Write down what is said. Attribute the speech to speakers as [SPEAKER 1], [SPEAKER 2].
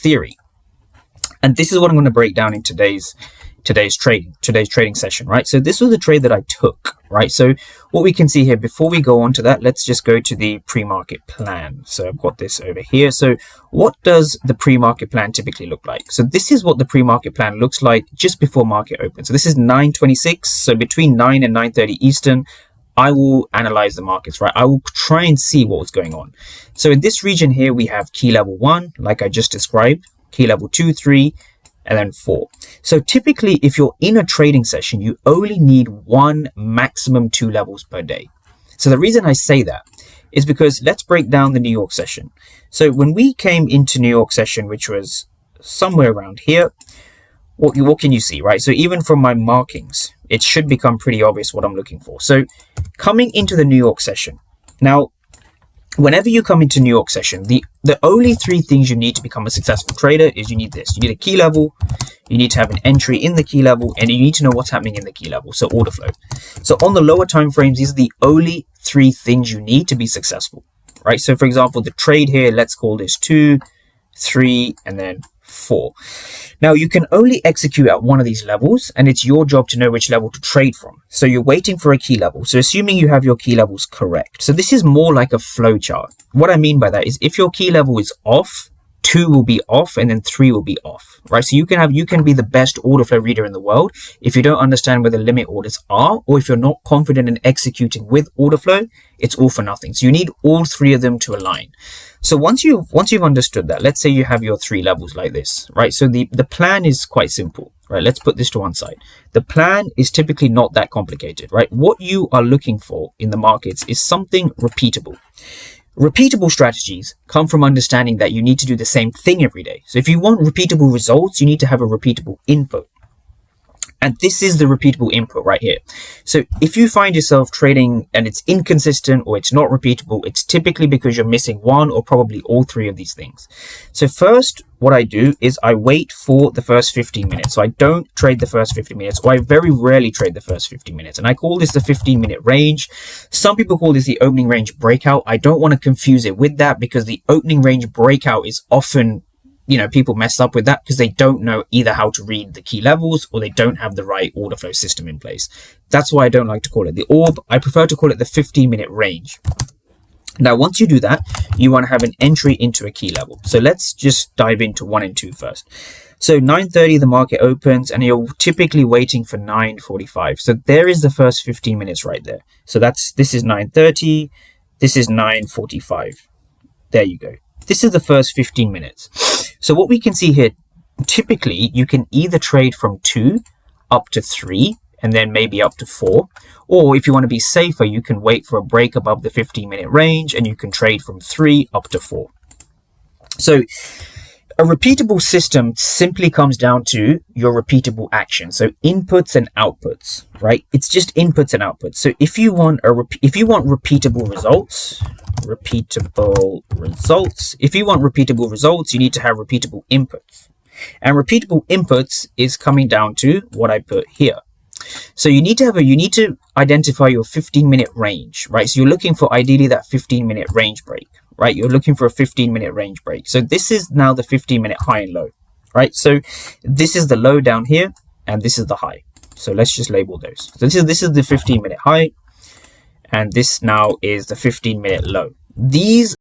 [SPEAKER 1] theory. And this is what I'm going to break down in today's trading session, right? So this was a trade that I took, right? So what we can see here, before we go on to that, let's just go to the pre-market plan. So I've got this over here. So what does the pre-market plan typically look like? So this is what the pre-market plan looks like just before market open. So this is 9:26. So between 9 and 9:30 Eastern, I will analyze the markets, right? I will try and see what's going on. So in this region here, we have key level 1, like I just described, key level 2, 3, and then 4. So typically, if you're in a trading session, you only need 1, maximum 2 levels per day. So the reason I say that is because let's break down the New York session. So when we came into New York session, which was somewhere around here, what can you see, right? So even from my markings, it should become pretty obvious what I'm looking for. So coming into the New York session. Now, whenever you come into New York session, the only 3 things you need to become a successful trader is you need this. You need a key level, you need to have an entry in the key level, and you need to know what's happening in the key level, so order flow. So on the lower time frames, these are the only 3 things you need to be successful, right? So for example, the trade here, let's call this 2, 3, and then 4. Now you can only execute at one of these levels, and it's your job to know which level to trade from. So you're waiting for a key level. So assuming you have your key levels correct. So this is more like a flow chart. What I mean by that is if your key level is off, 2 will be off, and then 3 will be off, right? So you can be the best order flow reader in the world. If you don't understand where the limit orders are, or if you're not confident in executing with order flow, it's all for nothing. So you need all 3 of them to align. So once you've understood that, let's say you have your 3 levels like this, right? So the plan is quite simple, right? Let's put this to one side. The plan is typically not that complicated, right? What you are looking for in the markets is something repeatable. Repeatable strategies come from understanding that you need to do the same thing every day. So if you want repeatable results, you need to have a repeatable input. And this is the repeatable input right here. So if you find yourself trading and it's inconsistent or it's not repeatable, it's typically because you're missing one or probably all 3 of these things. So first, what I do is I wait for the first 15 minutes. So I don't trade the first 15 minutes, or I very rarely trade the first 15 minutes. And I call this the 15-minute range. Some people call this the opening range breakout. I don't want to confuse it with that because the opening range breakout is often, people mess up with that because they don't know either how to read the key levels or they don't have the right order flow system in place. That's why I don't like to call it the orb. I prefer to call it the 15-minute range. Now, once you do that, you want to have an entry into a key level. So let's just dive into 1 and 2 first. So 9:30, the market opens and you're typically waiting for 9:45. So there is the first 15 minutes right there. So this is 9:30. This is 9:45. There you go. This is the first 15 minutes. So what we can see here, typically you can either trade from 2 up to 3 and then maybe up to 4. Or if you want to be safer, you can wait for a break above the 15-minute range and you can trade from 3 up to 4. So a repeatable system simply comes down to your repeatable action. So inputs and outputs, right? It's just inputs and outputs. So if you want repeatable results, you need to have repeatable inputs. And repeatable inputs is coming down to what I put here. So you need to identify your 15-minute range, right? So you're looking for ideally that 15-minute range break, right? You're looking for a 15-minute range break. So this is now the 15-minute high and low, right? So this is the low down here, and this is the high. So let's just label those. So this is the 15-minute high, and this now is the 15-minute low. These